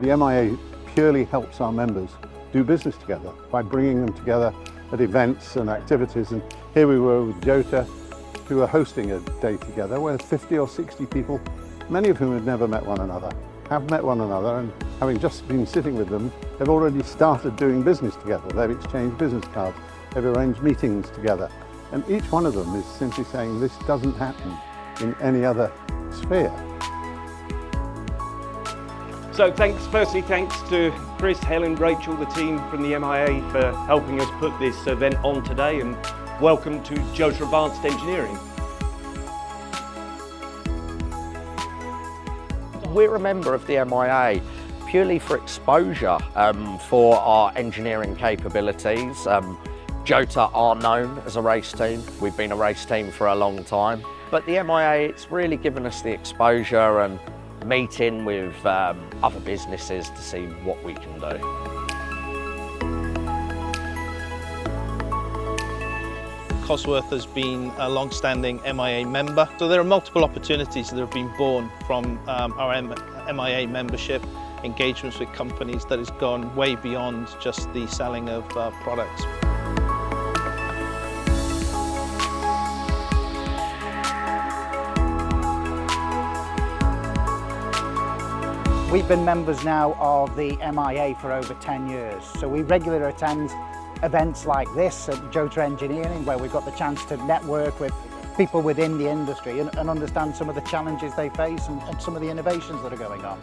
The MIA purely helps our members do business together by bringing them together at events and activities. And here we were with JOTA, who were hosting a day together where 50 or 60 people, many of whom had never met one another, have met one another, and having just been sitting with them, they've already started doing business together. They've exchanged business cards, they've arranged meetings together. And each one of them is simply saying this doesn't happen in any other sphere. So firstly thanks to Chris, Helen, Rachel, the team from the MIA for helping us put this event on today, and welcome to JOTA Advanced Engineering. We're a member of the MIA purely for exposure for our engineering capabilities. JOTA are known as a race team. We've been a race team for a long time. But the MIA, it's really given us the exposure and meeting with other businesses to see what we can do. Cosworth has been a long-standing MIA member, so there are multiple opportunities that have been born from our MIA membership, engagements with companies that has gone way beyond just the selling of products. We've been members now of the MIA for over 10 years, so we regularly attend events like this at JOTA Engineering, where we've got the chance to network with people within the industry and understand some of the challenges they face and some of the innovations that are going on.